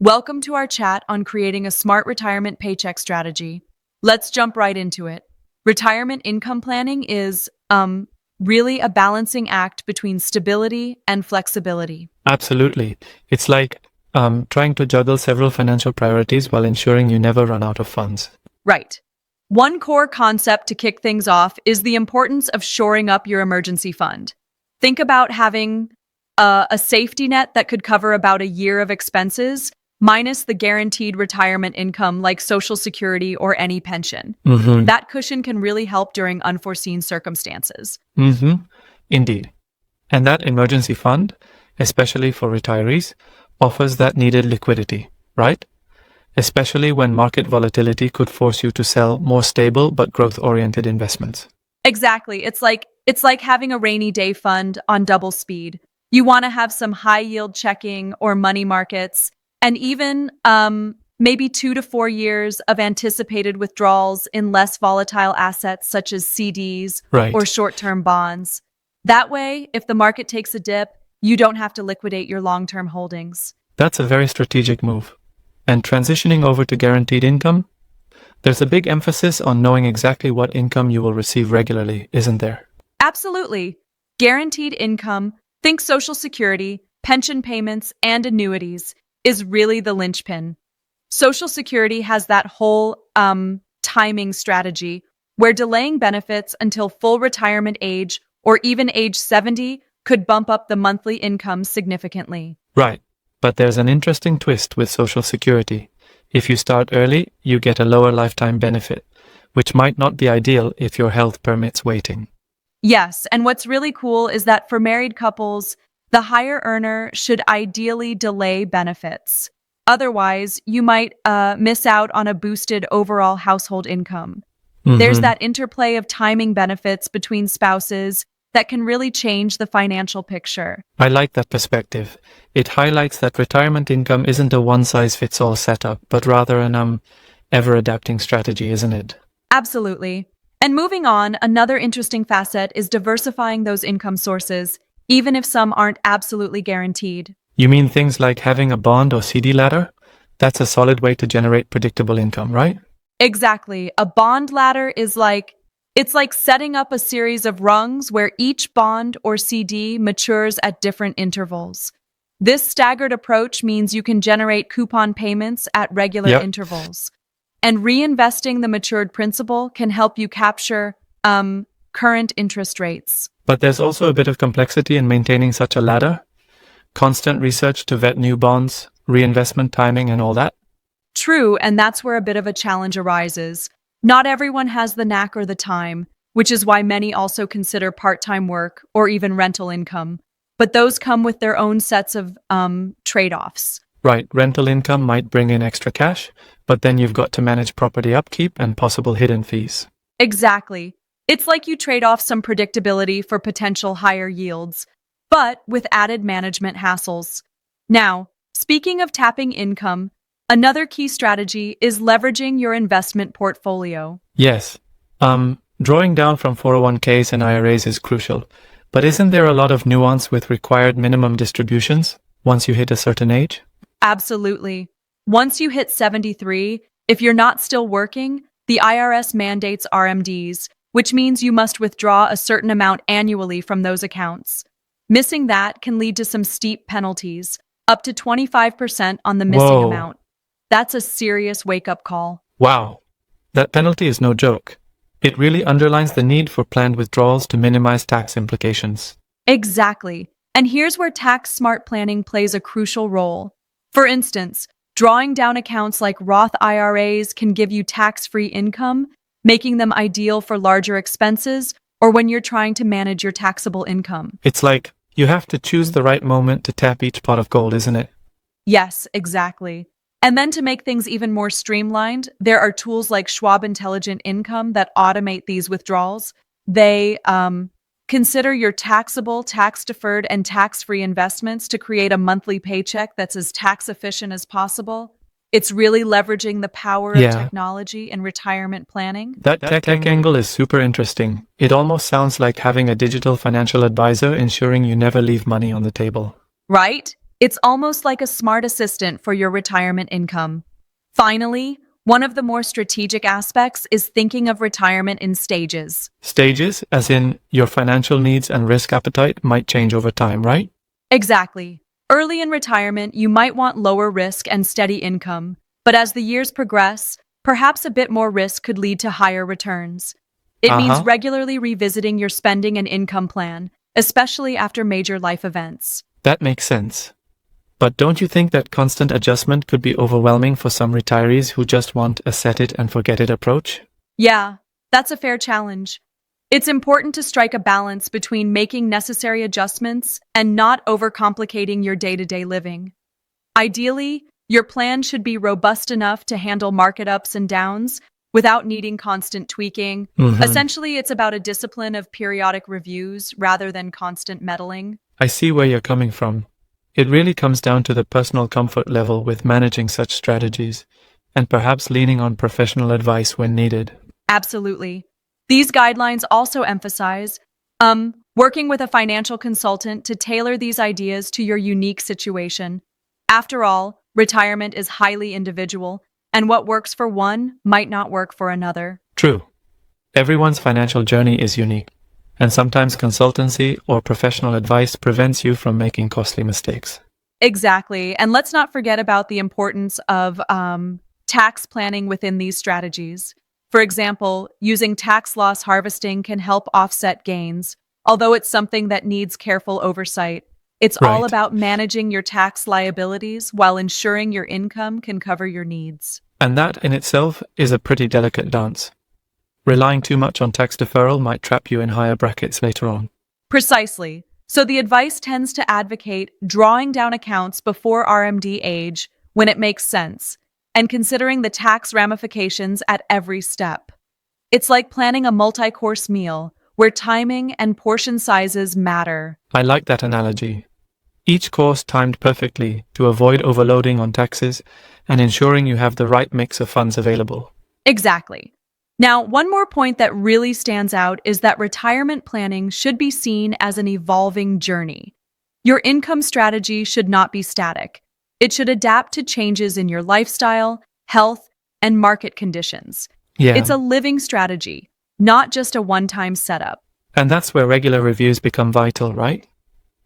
Welcome to our chat on creating a smart retirement paycheck strategy. Let's jump right into it. Retirement income planning is really a balancing act between stability and flexibility. Absolutely. It's like trying to juggle several financial priorities while ensuring you never run out of funds. Right. One core concept to kick things off is the importance of shoring up your emergency fund. Think about having a safety net that could cover about a year of expenses, minus the guaranteed retirement income like Social Security or any pension. Mm-hmm. That cushion can really help during unforeseen circumstances. Mm-hmm. Indeed. And that emergency fund, especially for retirees, offers that needed liquidity, right? Especially when market volatility could force you to sell more stable but growth-oriented investments. Exactly. It's like having a rainy day fund on double speed. You want to have some high yield checking or money markets, and even maybe 2 to 4 years of anticipated withdrawals in less volatile assets such as CDs Right. or short-term bonds. That way, if the market takes a dip, you don't have to liquidate your long-term holdings. That's a very strategic move. And transitioning over to guaranteed income, there's a big emphasis on knowing exactly what income you will receive regularly, isn't there? Absolutely. Guaranteed income, think Social Security, pension payments, and annuities, is really the linchpin. Social Security has that whole timing strategy where delaying benefits until full retirement age or even age 70 could bump up the monthly income significantly. Right. But there's an interesting twist with Social Security. If you start early, you get a lower lifetime benefit, which might not be ideal if your health permits waiting. Yes, and what's really cool is that for married couples, the higher earner should ideally delay benefits. Otherwise, you might miss out on a boosted overall household income. There's Mhm. that interplay of timing benefits between spouses that can really change the financial picture. I like that perspective. It highlights that retirement income isn't a one-size-fits-all setup, but rather an ever-adapting strategy, isn't it? Absolutely. And moving on, another interesting facet is diversifying those income sources, even if some aren't absolutely guaranteed. You mean things like having a bond or CD ladder? That's a solid way to generate predictable income, right? Exactly. A bond ladder is it's like setting up a series of rungs where each bond or CD matures at different intervals. This staggered approach means you can generate coupon payments at regular Yep. intervals. And reinvesting the matured principal can help you capture current interest rates. But there's also a bit of complexity in maintaining such a ladder. Constant research to vet new bonds, reinvestment timing, and all that. True, and that's where a bit of a challenge arises. Not everyone has the knack or the time, which is why many also consider part-time work or even rental income. But those come with their own sets of trade-offs. Right, rental income might bring in extra cash, but then you've got to manage property upkeep and possible hidden fees. Exactly. It's like you trade off some predictability for potential higher yields, but with added management hassles. Now, speaking of tapping income, another key strategy is leveraging your investment portfolio. Yes, drawing down from 401ks and IRAs is crucial, but isn't there a lot of nuance with required minimum distributions once you hit a certain age? Absolutely. Once you hit 73, if you're not still working, the IRS mandates RMDs, which means you must withdraw a certain amount annually from those accounts. Missing that can lead to some steep penalties, up to 25% on the missing Whoa. amount. That's a serious wake-up call. Wow, that penalty is no joke. It really underlines the need for planned withdrawals to minimize tax implications. Exactly. And here's where tax-smart planning plays a crucial role. For instance, drawing down accounts like Roth IRAs can give you tax-free income, making them ideal for larger expenses or when you're trying to manage your taxable income. It's like you have to choose the right moment to tap each pot of gold, isn't it? Yes, exactly. And then to make things even more streamlined, there are tools like Schwab Intelligent Income that automate these withdrawals. They consider your taxable, tax-deferred, and tax-free investments to create a monthly paycheck that's as tax-efficient as possible. It's really leveraging the power of Yeah. technology in retirement planning. That tech angle is super interesting. It almost sounds like having a digital financial advisor ensuring you never leave money on the table. Right? It's almost like a smart assistant for your retirement income. Finally, one of the more strategic aspects is thinking of retirement in stages. Stages, as in your financial needs and risk appetite, might change over time, right? Exactly. Early in retirement, you might want lower risk and steady income, but as the years progress, perhaps a bit more risk could lead to higher returns. It means Uh-huh. regularly revisiting your spending and income plan, especially after major life events. That makes sense. But don't you think that constant adjustment could be overwhelming for some retirees who just want a set it and forget it approach? Yeah, that's a fair challenge. It's important to strike a balance between making necessary adjustments and not overcomplicating your day-to-day living. Ideally, your plan should be robust enough to handle market ups and downs without needing constant tweaking. Essentially, it's about a discipline of periodic reviews rather than constant meddling. I see where you're coming from. It really comes down to the personal comfort level with managing such strategies, and perhaps leaning on professional advice when needed. Absolutely. These guidelines also emphasize working with a financial consultant to tailor these ideas to your unique situation. After all, retirement is highly individual, and what works for one might not work for another. True. Everyone's financial journey is unique, and sometimes consultancy or professional advice prevents you from making costly mistakes. Exactly. And let's not forget about the importance of tax planning within these strategies. For example, using tax loss harvesting can help offset gains, although it's something that needs careful oversight. It's all Right. about managing your tax liabilities while ensuring your income can cover your needs. And that in itself is a pretty delicate dance. Relying too much on tax deferral might trap you in higher brackets later on. Precisely. So the advice tends to advocate drawing down accounts before RMD age when it makes sense, and considering the tax ramifications at every step. It's like planning a multi-course meal where timing and portion sizes matter. I like that analogy. Each course timed perfectly to avoid overloading on taxes and ensuring you have the right mix of funds available. Exactly. Now, one more point that really stands out is that retirement planning should be seen as an evolving journey. Your income strategy should not be static. It should adapt to changes in your lifestyle, health, and market conditions. Yeah. It's a living strategy, not just a one-time setup. And that's where regular reviews become vital, right?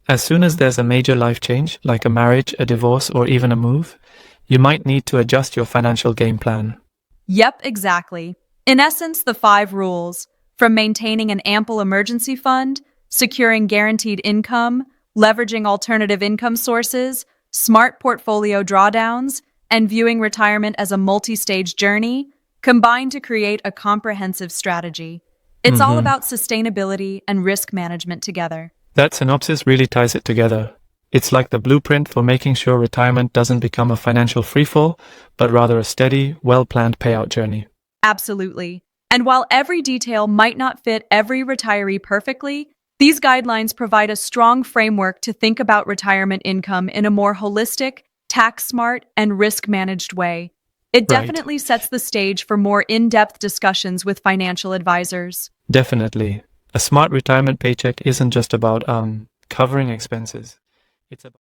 As soon as there's a major life change, like a marriage, a divorce, or even a move, you might need to adjust your financial game plan. Yep, exactly. In essence, the 5 rules, from maintaining an ample emergency fund, securing guaranteed income, leveraging alternative income sources, smart portfolio drawdowns, and viewing retirement as a multi-stage journey, combine to create a comprehensive strategy. It's all about sustainability and risk management together. That synopsis really ties it together. It's like the blueprint for making sure retirement doesn't become a financial freefall, but rather a steady, well-planned payout journey. Absolutely. And while every detail might not fit every retiree perfectly, these guidelines provide a strong framework to think about retirement income in a more holistic, tax-smart, and risk-managed way. It Right. definitely sets the stage for more in-depth discussions with financial advisors. Definitely. A smart retirement paycheck isn't just about covering expenses. It's about